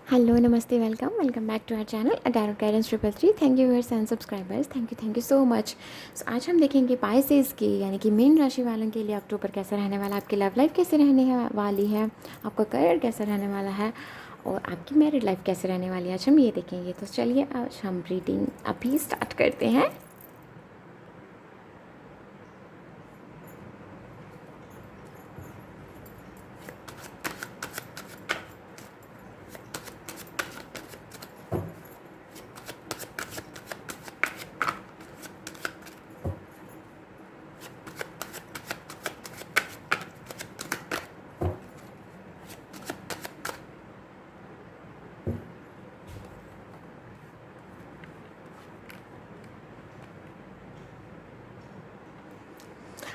Hello, नमस्ते, welcome back to our channel tarot guidance 333। Thank you viewers and subscribers, thank you so much. So आज हम देखेंगे Pisces की यानी कि मीन राशि वालों के लिए अक्टूबर कैसा रहने वाला है, आपकी लव लाइफ कैसे वाली है, आपका करियर कैसा रहने वाला है और आपकी मैरिड लाइफ कैसे रहने वाली है। आज हम ये देखेंगे। तो चलिए आज हम रीडिंग अभी स्टार्ट करते हैं।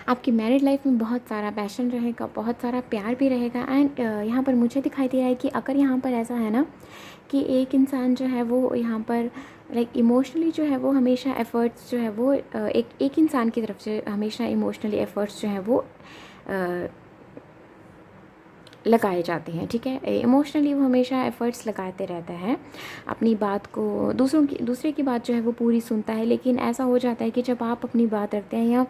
आपकी मैरिड लाइफ में बहुत सारा पैशन रहेगा, बहुत सारा प्यार भी रहेगा। एंड यहाँ पर मुझे दिखाई दे रहा है कि अगर यहाँ पर ऐसा है ना कि एक इंसान जो है वो यहाँ पर लाइक इमोशनली जो है वो हमेशा एफ़र्ट्स जो है वो एक इंसान की तरफ से हमेशा इमोशनली एफ़र्ट्स जो है वो लगाए जाते हैं। ठीक है, इमोशनली वो हमेशा एफ़र्ट्स लगाते रहता है, अपनी बात को दूसरे की बात जो है वो पूरी सुनता है। लेकिन ऐसा हो जाता है कि जब आप अपनी बात रखते हैं या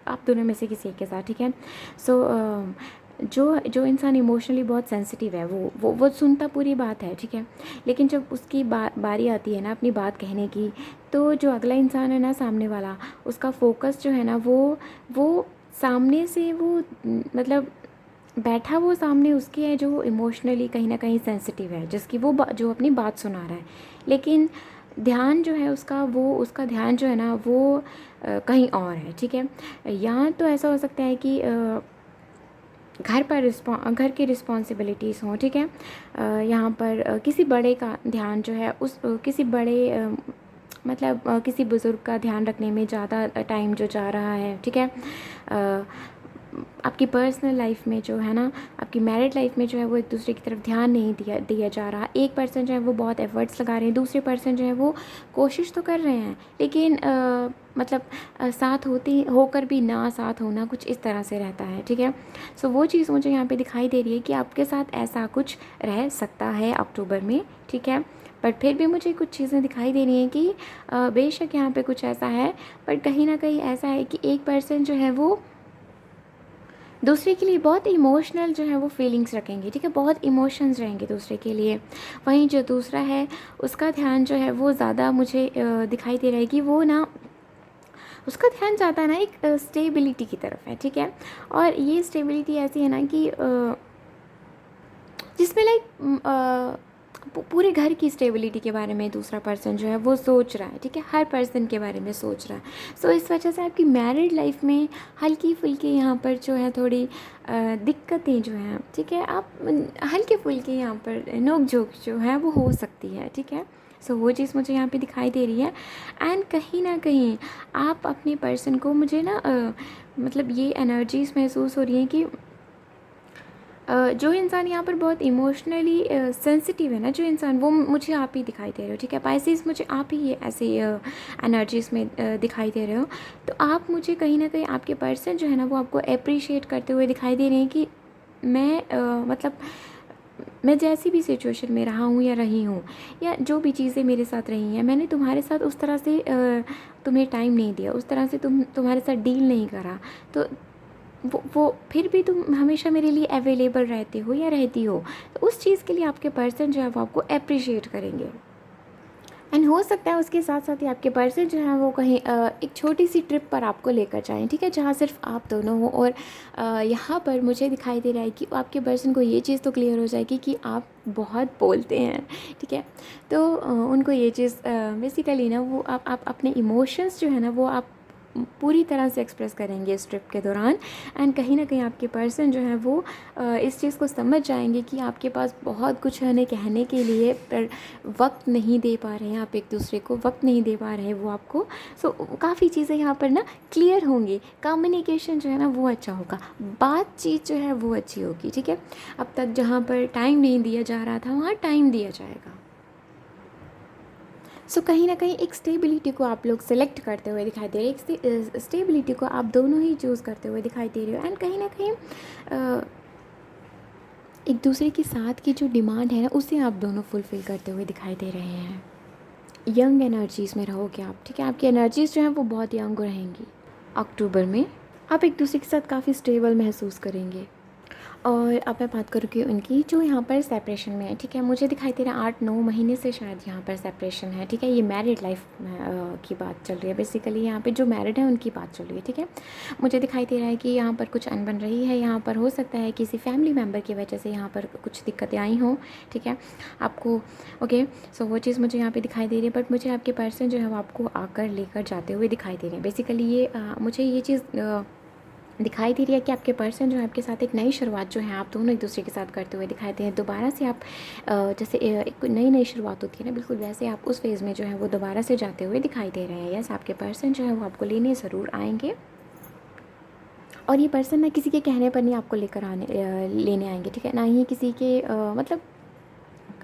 आप दोनों में से किसी एक के साथ, ठीक है, सो जो जो इंसान इमोशनली बहुत सेंसिटिव है वो सुनता पूरी बात है, ठीक है। लेकिन जब उसकी बारी आती है ना अपनी बात कहने की, तो जो अगला इंसान है ना, सामने वाला, उसका फोकस जो है ना वो सामने से वो मतलब बैठा वो सामने उसके है जो इमोशनली कहीं ना कहीं सेंसिटिव है, जिसकी वो जो अपनी बात सुना रहा है। लेकिन ध्यान जो है उसका ध्यान जो है ना वो कहीं और है, ठीक है। या तो ऐसा हो सकता है कि घर की रिस्पॉन्सिबिलिटीज़ हों, ठीक है। यहाँ पर किसी बड़े का ध्यान जो है किसी बड़े मतलब किसी बुज़ुर्ग का ध्यान रखने में ज़्यादा टाइम जो जा रहा है, ठीक है। आपकी पर्सनल लाइफ में जो है ना, आपकी मैरिड लाइफ में जो है वो एक दूसरे की तरफ ध्यान नहीं दिया जा रहा। एक पर्सन जो है वो बहुत एफर्ट्स लगा रहे हैं, दूसरे पर्सन जो है वो कोशिश तो कर रहे हैं, लेकिन मतलब साथ होती होकर भी ना साथ होना कुछ इस तरह से रहता है, ठीक है। सो वो चीज़ मुझे यहाँ पे दिखाई दे रही है कि आपके साथ ऐसा कुछ रह सकता है अक्टूबर में, ठीक है। बट फिर भी मुझे कुछ चीज़ें दिखाई दे रही हैं कि बेशक यहाँ पे कुछ ऐसा है, बट कहीं ना कहीं ऐसा है कि एक पर्सन जो है वो दूसरे के लिए बहुत इमोशनल जो है वो फीलिंग्स रखेंगे, ठीक है, बहुत इमोशंस रहेंगे दूसरे के लिए। वहीं जो दूसरा है उसका ध्यान जो है वो ज़्यादा मुझे दिखाई दे रहा है कि वो ना उसका ध्यान ज़्यादा ना एक स्टेबिलिटी की तरफ है, ठीक है। और ये स्टेबिलिटी ऐसी है ना कि जिसमें लाइक पूरे घर की स्टेबिलिटी के बारे में दूसरा पर्सन जो है वो सोच रहा है, ठीक है, हर पर्सन के बारे में सोच रहा है। सो इस वजह से आपकी मैरिड लाइफ में हल्की फुल्की यहाँ पर जो है थोड़ी दिक्कतें जो हैं, ठीक है, आप हल्के फुल्के यहाँ पर नोक झोंक जो है वो हो सकती है, ठीक है। सो वो चीज़ मुझे यहाँ पे दिखाई दे रही है। एंड कहीं ना कहीं आप अपने पर्सन को मुझे ना मतलब ये एनर्जीज महसूस हो रही हैं कि जो इंसान यहाँ पर बहुत इमोशनली सेंसिटिव है ना, जो इंसान, वो मुझे आप ही दिखाई दे रहे हो, ठीक है। पाइसेस मुझे आप ही ये ऐसे एनर्जीज में दिखाई दे रहे हो। तो आप मुझे कहीं ना कहीं आपके पर्सन जो है ना वो आपको अप्रिशिएट करते हुए दिखाई दे रहे हैं कि मैं मतलब मैं जैसी भी सिचुएशन में रहा हूँ या रही हूँ, या जो भी चीज़ें मेरे साथ रही हैं, मैंने तुम्हारे साथ उस तरह से तुम्हें टाइम नहीं दिया, उस तरह से तुम्हारे साथ डील नहीं करा। तो वो फिर भी तुम हमेशा मेरे लिए अवेलेबल रहते हो या रहती हो, तो उस चीज़ के लिए आपके पर्सन जो है वो आपको अप्रिशिएट करेंगे। एंड हो सकता है उसके साथ साथ ही आपके पर्सन जो है वो कहीं एक छोटी सी ट्रिप पर आपको लेकर जाएं, ठीक है, जहाँ सिर्फ आप दोनों हो। और यहाँ पर मुझे दिखाई दे रहा है कि आपके पर्सन को ये चीज़ तो क्लियर हो जाएगी कि आप बहुत बोलते हैं, ठीक है। तो उनको ये चीज़ बेसिकली ना वो आप अपने इमोशंस जो है ना वो आप पूरी तरह से एक्सप्रेस करेंगे इस ट्रिप के दौरान। एंड कहीं ना कहीं आपके पर्सन जो है वो इस चीज़ को समझ जाएंगे कि आपके पास बहुत कुछ है उन्हें कहने के लिए, पर वक्त नहीं दे पा रहे हैं, आप एक दूसरे को वक्त नहीं दे पा रहे हैं वो आपको। सो काफ़ी चीज़ें यहाँ पर ना क्लियर होंगी, कम्युनिकेशन जो है ना वो अच्छा होगा, बातचीत जो है वो अच्छी होगी, ठीक है। अब तक जहाँ पर टाइम नहीं दिया जा रहा था वहाँ टाइम दिया जाएगा। सो कहीं ना कहीं एक स्टेबिलिटी को आप लोग सेलेक्ट करते हुए दिखाई दे रहे हैं, एक स्टेबिलिटी को आप दोनों ही चूज़ करते हुए दिखाई दे रहे हो। एंड कहीं ना कहीं एक दूसरे के साथ की जो डिमांड है ना, उसे आप दोनों फुलफ़िल करते हुए दिखाई दे रहे हैं। यंग एनर्जीज़ में रहोगे आप, ठीक है? आपकी एनर्जीज़ जो हैं वो बहुत यंग रहेंगी। अक्टूबर में आप एक दूसरे के साथ काफ़ी स्टेबल महसूस करेंगे। और अब मैं बात करूँ कि उनकी जो यहाँ पर सेपरेशन में है, ठीक है? मुझे दिखाई दे रहा है 8-9 महीने से शायद यहाँ पर सेपरेशन है, ठीक है? ये मैरिड लाइफ़ की बात चल रही है, बेसिकली यहाँ पे जो मैरिड है उनकी बात चल रही है, ठीक है? मुझे दिखाई दे रहा है कि यहाँ पर कुछ अनबन रही है, यहाँ पर हो सकता है किसी फैमिली मेम्बर की वजह से यहाँ पर कुछ दिक्कतें आई हों, ठीक है? आपको ओके, सो वो चीज़ मुझे यहाँ पे दिखाई दे रही है, बट मुझे आपके पर्सन जो है वो आपको आकर लेकर जाते हुए दिखाई दे रहे हैं। बेसिकली ये मुझे ये चीज़ दिखाई दे रही है कि आपके पर्सन जो है आपके साथ एक नई शुरुआत जो है आप दोनों एक दूसरे के साथ करते हुए दिखाई दे रहे हैं। दोबारा से आप जैसे एक नई शुरुआत होती है ना, बिल्कुल वैसे आप उस फेज़ में जो है वो दोबारा से जाते हुए दिखाई दे रहे हैं। यस, आपके पर्सन जो है वो आपको लेने ज़रूर आएंगे, और ये पर्सन ना किसी के कहने पर नहीं आपको लेकर लेने आएंगे, ठीक है? ना ही किसी के मतलब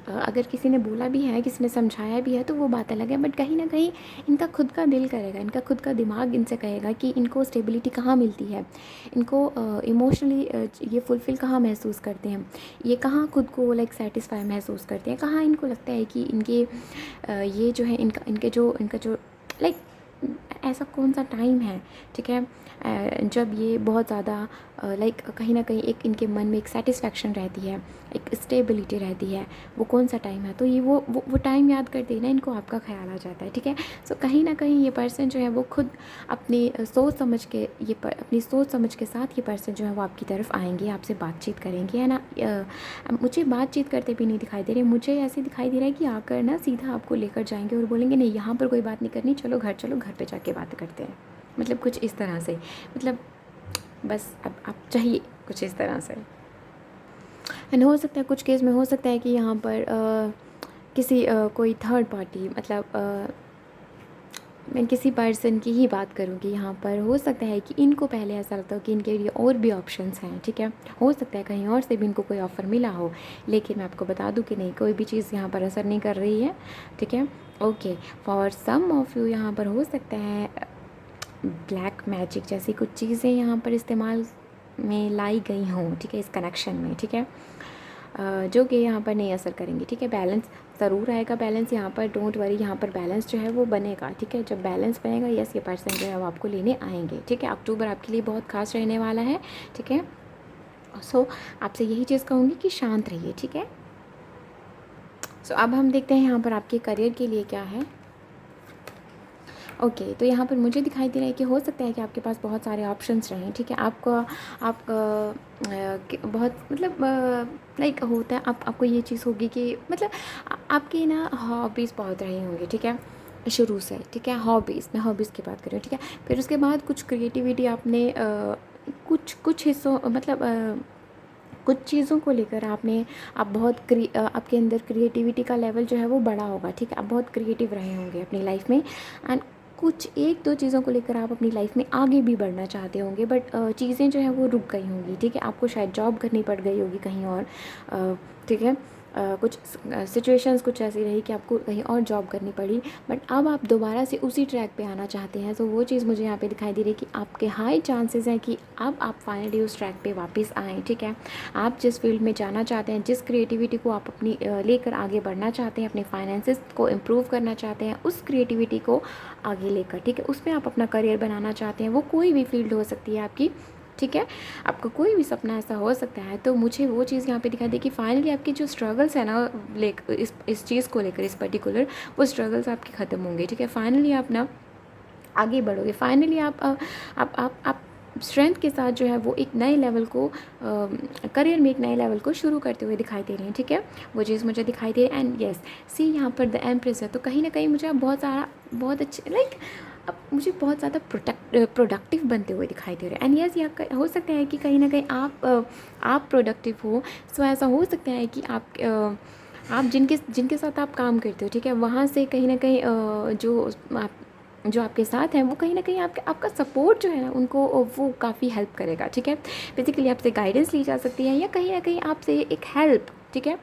अगर किसी ने बोला भी है, किसी ने समझाया भी है तो वो बात अलग है, बट कहीं ना कहीं इनका खुद का दिल करेगा, इनका खुद का दिमाग इनसे कहेगा कि इनको स्टेबिलिटी कहाँ मिलती है, इनको इमोशनली ये फुलफ़िल कहाँ महसूस करते हैं, ये कहाँ खुद को लाइक सेटिस्फाई महसूस करते हैं, कहाँ इनको लगता है कि इनके ये जो है इनका जो लाइक ऐसा कौन सा टाइम है, ठीक है? जब ये बहुत ज़्यादा लाइक कहीं ना कहीं एक इनके मन में एक सेटिस्फेक्शन रहती है, एक स्टेबिलिटी रहती है, वो कौन सा टाइम है, तो ये वो टाइम याद करते ही ना इनको आपका ख्याल आ जाता है, ठीक है? सो कहीं ना कहीं ये पर्सन जो है वो खुद अपनी सोच समझ के अपनी सोच समझ के साथ ये पर्सन जो है वो आपकी तरफ आएंगे, आपसे बातचीत करेंगे, है ना? मुझे बातचीत करते भी नहीं दिखाई दे रहे, मुझे ऐसे दिखाई दे रहा है कि आकर ना सीधा आपको लेकर जाएंगे और बोलेंगे नहीं, यहाँ पर कोई बात नहीं करनी, चलो घर पे जाके बात करते हैं। मतलब कुछ इस तरह से, मतलब बस अब आप चाहिए कुछ इस तरह से। एंड हो सकता है कुछ केस में हो सकता है कि यहाँ पर किसी कोई थर्ड पार्टी, मतलब मैं किसी पर्सन की ही बात करूँगी यहाँ पर, हो सकता है कि इनको पहले ऐसा लगता हो कि इनके लिए और भी ऑप्शंस हैं, ठीक है? हो सकता है कहीं और से भी इनको कोई ऑफ़र मिला हो, लेकिन मैं आपको बता दूँ कि नहीं, कोई भी चीज़ यहाँ पर असर नहीं कर रही है, ठीक है? Okay, for some of you यहाँ पर हो सकता है ब्लैक मैजिक जैसी कुछ चीज़ें यहाँ पर इस्तेमाल में लाई गई हों, ठीक है? इस कनेक्शन में, ठीक है? जो कि यहाँ पर नहीं असर करेंगे, ठीक है? बैलेंस ज़रूर आएगा, बैलेंस यहाँ पर, डोंट वरी, यहाँ पर बैलेंस जो है वो बनेगा, ठीक है? जब बैलेंस बनेगा, यस, ये पर्सन जो है वो आपको लेने आएंगे, ठीक है? अक्टूबर आपके लिए बहुत खास रहने वाला है, ठीक है? सो आपसे यही चीज़ कहूँगी कि शांत रहिए, ठीक है? सो अब हम देखते हैं यहाँ पर आपके करियर के लिए क्या है। ओके, तो यहाँ पर मुझे दिखाई दे रहा है कि हो सकता है कि आपके पास बहुत सारे ऑप्शंस रहें, ठीक है? आप बहुत मतलब लाइक होता है, आपको ये चीज़ होगी कि मतलब आपकी ना हॉबीज़ बहुत रही होंगी, ठीक है? शुरू से, ठीक है? हॉबीज़, मैं हॉबीज़ की बात कर रही हूँ, ठीक है? फिर उसके बाद कुछ क्रिएटिविटी आपने कुछ हिस्सों मतलब कुछ चीज़ों को लेकर आप बहुत आपके अंदर क्रिएटिविटी का लेवल जो है वो बड़ा होगा, ठीक है? आप बहुत क्रिएटिव रहे होंगे अपनी लाइफ में, एंड कुछ 1-2 चीज़ों को लेकर आप अपनी लाइफ में आगे भी बढ़ना चाहते होंगे, बट चीज़ें जो हैं वो रुक गई होंगी, ठीक है? आपको शायद जॉब करनी पड़ गई होगी कहीं और, ठीक है? कुछ सिचुएशंस कुछ ऐसी रही कि आपको कहीं और जॉब करनी पड़ी, बट अब आप दोबारा से उसी ट्रैक पे आना चाहते हैं, तो वो चीज़ मुझे यहाँ पे दिखाई दे रही है कि आपके हाई चांसेस हैं कि अब आप फाइनली उस ट्रैक पे वापस आएँ, ठीक है? आप जिस फील्ड में जाना चाहते हैं, जिस क्रिएटिविटी को आप अपनी लेकर आगे बढ़ना चाहते हैं, अपने फाइनेंसेस को इम्प्रूव करना चाहते हैं, उस क्रिएटिविटी को आगे लेकर, ठीक है? उसमें आप अपना करियर बनाना चाहते हैं, वो कोई भी फील्ड हो सकती है आपकी, ठीक है? आपका कोई भी सपना ऐसा हो सकता है, तो मुझे वो चीज़ यहाँ पे दिखाई दी कि फाइनली आपकी जो स्ट्रगल्स है ना इस चीज़ को लेकर, इस पर्टिकुलर, वो स्ट्रगल्स आपके ख़त्म होंगे, ठीक है? फाइनली आप ना आगे बढ़ोगे, फाइनली आप स्ट्रेंथ के साथ जो है वो एक नए लेवल को करियर में एक नए लेवल को शुरू करते हुए दिखाई दे रहे हैं, ठीक है? वो चीज़ मुझे दिखाई दे, एंड यस, सी यहाँ पर द एम्प्रेस है, तो कहीं ना कहीं मुझे आप बहुत अच्छे लाइक अब मुझे बहुत ज़्यादा प्रोडक्टिव बनते हुए दिखाई दे रहे हैं, एंड यस, या हो सकता है कि कहीं ना कहीं आप प्रोडक्टिव हो, सो ऐसा हो सकता है कि आप जिनके साथ आप काम करते हो, ठीक है, वहाँ से कहीं ना कहीं जो आपके साथ हैं वो कहीं ना कहीं आपका सपोर्ट जो है ना उनको वो काफ़ी हेल्प करेगा, ठीक है? बेसिकली आपसे गाइडेंस ली जा सकती है, या कहीं ना कहीं आपसे एक हेल्प, ठीक है,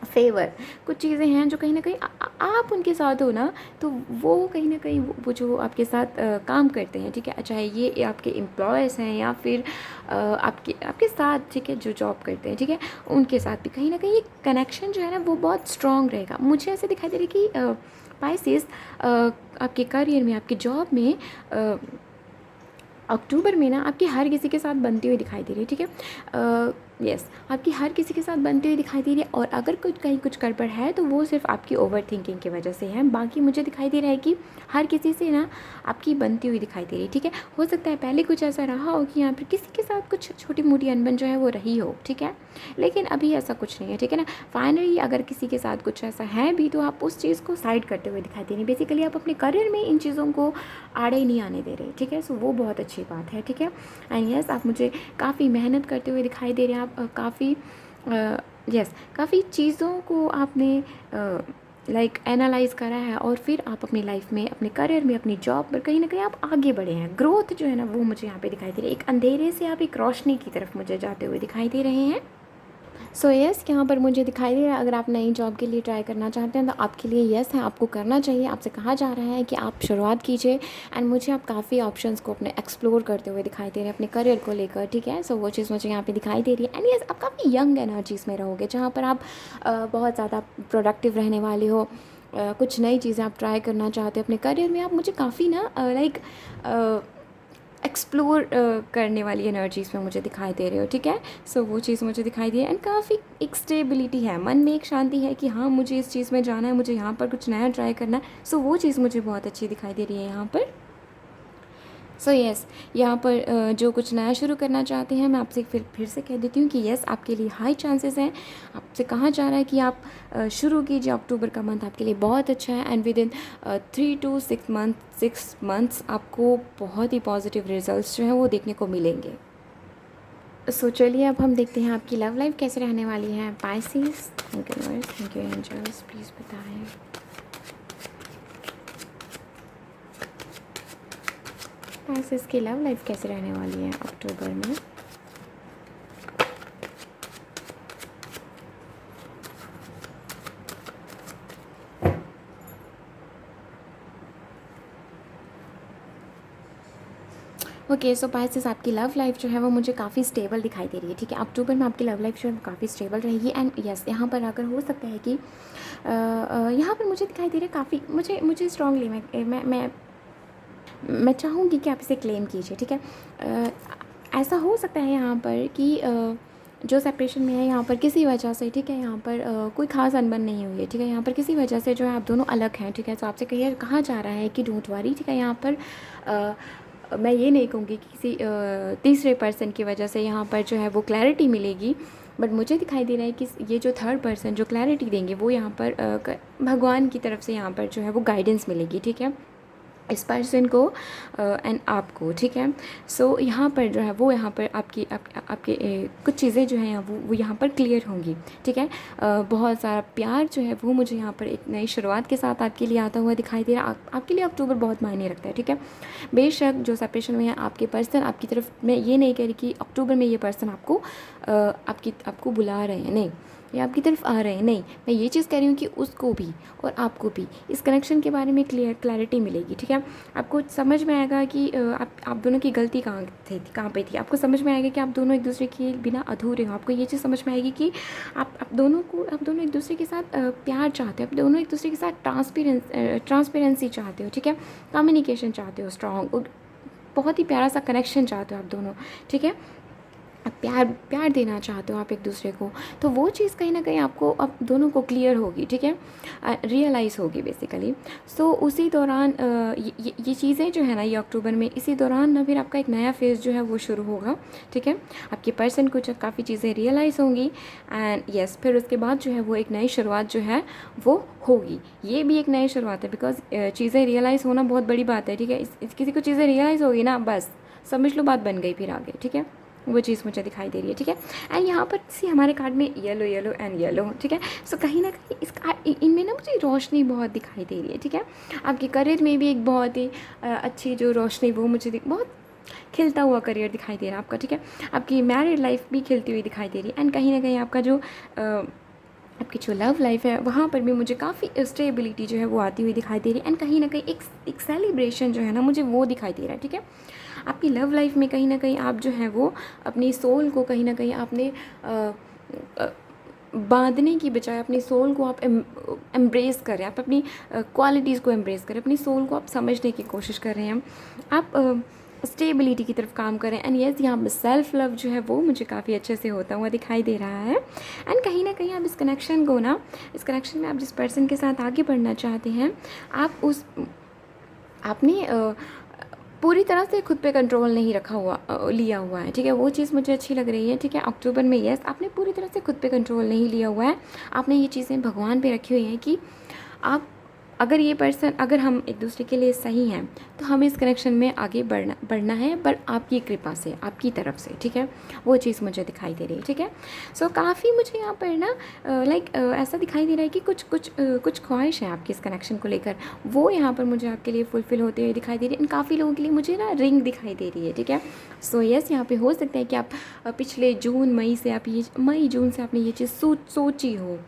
फेवर, कुछ चीज़ें हैं जो कहीं न कहीं आप उनके साथ हो ना, तो वो कहीं न कहीं वो जो आपके साथ काम करते हैं, ठीक है? चाहे ये आपके एम्प्लॉयज़ हैं या फिर आपके आपके साथ, ठीक है, जो जॉब करते हैं, ठीक है? उनके साथ भी कहीं न कहीं ये कनेक्शन जो है ना वो बहुत स्ट्रॉन्ग रहेगा। मुझे ऐसे दिखाई दे रहा है कि पाइसेस आपके करियर में, आपकी जॉब में अक्टूबर में ना आपकी हर किसी के साथ बनती हुई दिखाई दे रही है, ठीक है? यस, आपकी हर किसी के साथ बनती हुई दिखाई दे रही है, और अगर कुछ कहीं कुछ गड़बड़ है तो वो सिर्फ आपकी ओवर थिंकिंग की वजह से है। बाकी मुझे दिखाई दे रहा है कि हर किसी से ना आपकी बनती हुई दिखाई दे रही है, ठीक है? हो सकता है पहले कुछ ऐसा रहा हो कि यहाँ पर किसी के साथ कुछ छोटी मोटी अनबन जो है वो रही हो, ठीक है? लेकिन अभी ऐसा कुछ नहीं है, ठीक है ना? फाइनली अगर किसी के साथ कुछ ऐसा है भी तो आप उस चीज़ को साइड करते हुए दिखाई दे रही है। बेसिकली आप अपने करियर में इन चीज़ों को आड़े नहीं आने दे रहे, ठीक है? सो वो बहुत अच्छी बात है, ठीक है? एंड यस, आप मुझे काफ़ी मेहनत करते हुए दिखाई दे रहे हैं। आप काफ़ी यस, काफ़ी चीज़ों को आपने लाइक एनालाइज़ करा है, और फिर आप अपनी लाइफ में, अपने करियर में, अपनी जॉब पर कहीं ना कहीं आप आगे बढ़े हैं। ग्रोथ जो है ना वो मुझे यहाँ पे दिखाई दे रही है। एक अंधेरे से आप एक रोशनी की तरफ मुझे जाते हुए दिखाई दे रहे हैं। सो यस, यहाँ पर मुझे दिखाई दे रहा है, अगर आप नई जॉब के लिए ट्राई करना चाहते हैं तो आपके लिए यस है, आपको करना चाहिए। आपसे कहा जा रहा है कि आप शुरुआत कीजिए। एंड मुझे आप काफ़ी ऑप्शंस को अपने एक्सप्लोर करते हुए दिखाई दे रहे हैं अपने करियर को लेकर, ठीक है? सो वो चीज़ मुझे यहाँ पे दिखाई दे रही है। एंड यस, आप काफ़ी यंग एनर्जीज़ में रहोगे, जहाँ पर आप बहुत ज़्यादा प्रोडक्टिव रहने वाले हो। कुछ नई चीज़ें आप ट्राई करना चाहते हो अपने करियर में। आप मुझे काफ़ी ना लाइक एक्सप्लोर करने वाली एनर्जीज़ में मुझे दिखाई दे रहे हो, ठीक है? सो वो चीज़ मुझे दिखाई दी है। एंड काफ़ी एक स्टेबिलिटी है, मन में एक शांति है कि हाँ, मुझे इस चीज़ में जाना है, मुझे यहाँ पर कुछ नया ट्राई करना है। सो वो चीज़ मुझे बहुत अच्छी दिखाई दे रही है यहाँ पर। सो यस, यहाँ पर जो कुछ नया शुरू करना चाहते हैं, मैं आपसे फिर से कह देती हूँ कि यस, आपके लिए हाई चांसेस हैं। आपसे कहा जा रहा है कि आप शुरू कीजिए। अक्टूबर का मंथ आपके लिए बहुत अच्छा है। And with in 3 to 6 months आपको बहुत ही पॉजिटिव रिजल्ट्स जो हैं वो देखने को मिलेंगे। सो चलिए अब हम देखते हैं आपकी लव लाइफ कैसे रहने वाली है। Pisces, thank you universe, thank you angels, please बताएं पाइसेस की लव लाइफ कैसे रहने वाली है अक्टूबर में। ओके, सो पाइसेस आपकी लव लाइफ जो है वो मुझे काफ़ी स्टेबल दिखाई दे रही है, ठीक है? अक्टूबर में आपकी लव लाइफ जो है वो काफ़ी स्टेबल रहेगी। एंड यस, यहाँ पर अगर हो सकता है कि यहाँ पर मुझे दिखाई दे रहा है काफ़ी, मुझे स्ट्रांगली मैं चाहूँगी कि आप इसे क्लेम कीजिए, ठीक है? ऐसा हो सकता है यहाँ पर कि जो सेपरेशन में है यहाँ पर किसी वजह से, ठीक है, यहाँ पर कोई ख़ास अनबन नहीं हुई है, ठीक है? यहाँ पर किसी वजह से जो है आप दोनों अलग हैं, ठीक है? तो आपसे कहा जा रहा है कि डोंट वरी, ठीक है? यहाँ पर मैं ये नहीं कहूँगी कि किसी तीसरे पर्सन की वजह से यहाँ पर जो है वो क्लैरिटी मिलेगी, बट मुझे दिखाई दे रहा है कि ये जो थर्ड पर्सन जो क्लैरिटी देंगे वो यहाँ पर भगवान की तरफ से यहाँ पर जो है वो गाइडेंस मिलेगी, ठीक है, इस पर्सन को एंड आपको, ठीक है? सो यहाँ पर जो है वो यहाँ पर आपके कुछ चीज़ें जो हैं वो यहाँ पर क्लियर होंगी, ठीक है? बहुत सारा प्यार जो है वो मुझे यहाँ पर एक नई शुरुआत के साथ आपके लिए आता हुआ दिखाई दे रहा है। आपके लिए अक्टूबर बहुत मायने रखता है, ठीक है? बेशक जो सेपरेशन में है आपके पर्सन आपकी तरफ, मैं ये नहीं कह रही कि अक्टूबर में ये पर्सन आपको बुला रहे हैं, नहीं, ये आपकी तरफ आ रहे हैं, नहीं, मैं ये चीज़ कह रही हूँ कि उसको भी और आपको भी इस कनेक्शन के बारे में क्लैरिटी मिलेगी, ठीक है? आपको समझ में आएगा कि आप दोनों की गलती कहाँ पे थी। आपको समझ में आएगा कि आप दोनों एक दूसरे के बिना अधूरे हो। आपको ये चीज़ समझ में आएगी कि आप दोनों एक दूसरे के साथ प्यार चाहते हो, आप दोनों एक दूसरे के साथ ट्रांसपेरेंसी चाहते हो, ठीक है? कम्युनिकेशन चाहते हो स्ट्रॉन्ग, बहुत ही प्यारा सा कनेक्शन चाहते हो आप दोनों, ठीक है? आप प्यार देना चाहते हो आप एक दूसरे को, तो वो चीज़ कहीं ना कहीं आपको अब दोनों को क्लियर होगी, ठीक है? रियलाइज़ होगी बेसिकली। सो उसी दौरान ये चीज़ें जो है ना, ये अक्टूबर में इसी दौरान ना फिर आपका एक नया फेज़ जो है वो शुरू होगा, ठीक है? आपके पर्सन को जब काफ़ी चीज़ें रियलाइज़ होंगी एंड यस, फिर उसके बाद जो है वो एक नई शुरुआत जो है वो होगी। ये भी एक नई शुरुआत है, बिकॉज चीज़ें रियलाइज़ होना बहुत बड़ी बात है, ठीक है? किसी को चीज़ें रियलाइज़ होगी ना, बस समझ लो बात बन गई फिर आगे, ठीक है? वो चीज़ मुझे दिखाई दे रही है, ठीक है? एंड यहाँ पर सी हमारे कार्ड में येलो येलो एंड येलो, ठीक है? सो कहीं ना कहीं इनमें ना मुझे रोशनी बहुत दिखाई दे रही है, ठीक है? आपके करियर में भी एक बहुत ही अच्छी जो रोशनी वो मुझे बहुत खिलता हुआ करियर दिखाई दे रहा है आपका, ठीक है? आपकी मैरिड लाइफ भी खिलती हुई दिखाई दे रही है। एंड कहीं ना कहीं आपका जो आपकी जो लव लाइफ है वहाँ पर भी मुझे काफ़ी स्टेबिलिटी जो है वो आती हुई दिखाई दे रही है, एंड कहीं ना कहीं एक सेलिब्रेशन जो है ना मुझे वो दिखाई दे रहा है, ठीक है। आपकी लव लाइफ में कहीं ना कहीं आप जो है वो अपनी सोल को कहीं ना कहीं आपने बांधने की बजाय अपनी सोल को आप एम्ब्रेस करें, आप अपनी क्वालिटीज़ को एम्ब्रेस करें, अपनी सोल को आप समझने की कोशिश कर रहे हैं, आप स्टेबिलिटी की तरफ काम करें। एंड यस, यहाँ पर सेल्फ लव जो है वो मुझे काफ़ी अच्छे से होता हुआ दिखाई दे रहा है। एंड कहीं ना कहीं आप इस कनेक्शन को ना, इस कनेक्शन में आप जिस पर्सन के साथ आगे बढ़ना चाहते हैं, आप उस आपने पूरी तरह से खुद पे कंट्रोल नहीं रखा हुआ लिया हुआ है, ठीक है। वो चीज़ मुझे अच्छी लग रही है, ठीक है। अक्टूबर में यस, आपने पूरी तरह से खुद पे कंट्रोल नहीं लिया हुआ है, आपने ये चीज़ें भगवान पे रखी हुई हैं कि आप, अगर ये पर्सन, अगर हम एक दूसरे के लिए सही हैं तो हमें इस कनेक्शन में आगे बढ़ना है, पर आपकी कृपा से, आपकी तरफ से, ठीक है। वो चीज़ मुझे दिखाई दे रही है, ठीक है। सो काफ़ी मुझे यहाँ पर ना ऐसा दिखाई दे रहा है कि कुछ ख्वाहिश है आपकी इस कनेक्शन को लेकर, वो यहाँ पर मुझे आपके लिए फुलफ़िल होते हुए दिखाई दे रही है। एंड काफ़ी लोगों के लिए मुझे ना रिंग दिखाई दे रही है, ठीक है। सो यस, यहाँ पर हो सकता है कि आप पिछले मई जून से आपने ये चीज़ सोची हो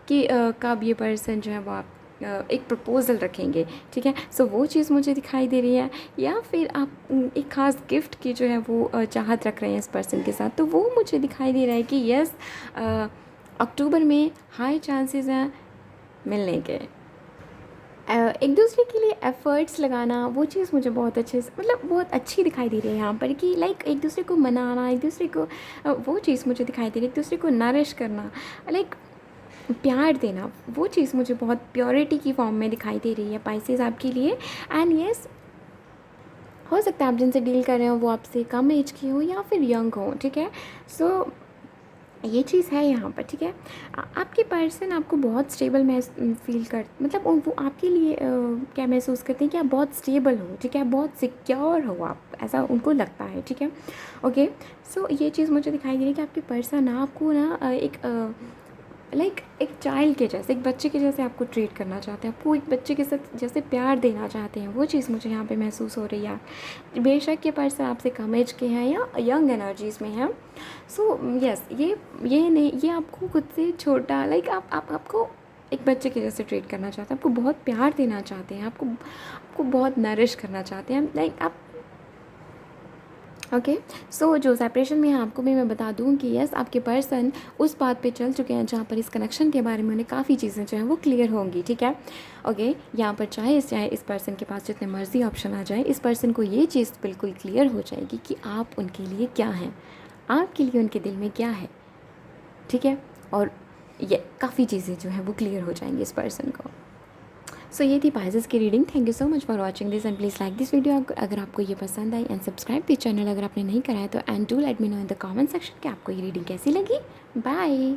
कि कब ये पर्सन जो है वो आप एक प्रपोज़ल रखेंगे, ठीक है। सो वो चीज़ मुझे दिखाई दे रही है, या फिर आप एक ख़ास गिफ्ट की जो है वो चाहत रख रहे हैं इस पर्सन के साथ, तो वो मुझे दिखाई दे रहा है कि यस, अक्टूबर में हाई चांसेस हैं मिलने के। एक दूसरे के लिए एफ़र्ट्स लगाना, वो चीज़ मुझे बहुत अच्छे से, मतलब बहुत अच्छी दिखाई दे रही है यहाँ पर, कि लाइक एक दूसरे को मनाना, एक दूसरे को वो चीज़ मुझे दिखाई दे रही है, एक दूसरे को नरिश करना, लाइक प्यार देना, वो चीज़ मुझे बहुत प्योरिटी की फॉर्म में दिखाई दे रही है पाइसेस आपके लिए। एंड यस, हो सकता है आप जिनसे डील कर रहे हो वो आपसे कम एज की हो या फिर यंग हो, ठीक है। सो ये चीज़ है यहाँ पर, ठीक है। आपके पर्सन आपको बहुत स्टेबल फील कर, मतलब वो आपके लिए क्या महसूस करते हैं कि आप बहुत स्टेबल हो, ठीक है, बहुत सिक्योर हो आप, ऐसा उनको लगता है, ठीक है। ओके, सो ये चीज़ मुझे दिखाई दे रही है कि आपके पर्सन आपको ना एक चाइल्ड के जैसे, एक बच्चे के जैसे आपको ट्रीट करना चाहते हैं, आपको एक बच्चे के साथ जैसे प्यार देना चाहते हैं, वो चीज़ मुझे यहाँ पे महसूस हो रही है। बेशक ये पर्सन आपसे कम एज के हैं या यंग एनर्जीज़ में हैं। सो यस, ये नहीं, ये आपको खुद से छोटा, लाइक आपको एक बच्चे के जैसे ट्रीट करना चाहते हैं, आपको बहुत प्यार देना चाहते हैं, आपको बहुत नरिश करना चाहते हैं, लाइक आप ओके। सो जो सेपरेशन में है, आपको भी मैं बता दूं कि यस, आपके पर्सन उस बात पे चल चुके हैं जहाँ पर इस कनेक्शन के बारे में उन्हें काफ़ी चीज़ें जो हैं वो क्लियर होंगी, ठीक है। ओके, यहाँ पर चाहे इस पर्सन के पास जितने मर्जी ऑप्शन आ जाए, इस पर्सन को ये चीज़ बिल्कुल क्लियर हो जाएगी कि आप उनके लिए क्या हैं, आपके लिए उनके दिल में क्या है, ठीक है। और ये काफ़ी चीज़ें जो हैं वो क्लियर हो जाएंगी इस पर्सन को। सो ये थी पाइसेस की reading. Thank you so much for watching this, and please like this video अगर आपको ये पसंद आई, एंड सब्सक्राइब दिस चैनल अगर आपने नहीं करा है तो, and do let me know in the comment section कि आपको ये रीडिंग कैसी लगी। बाय।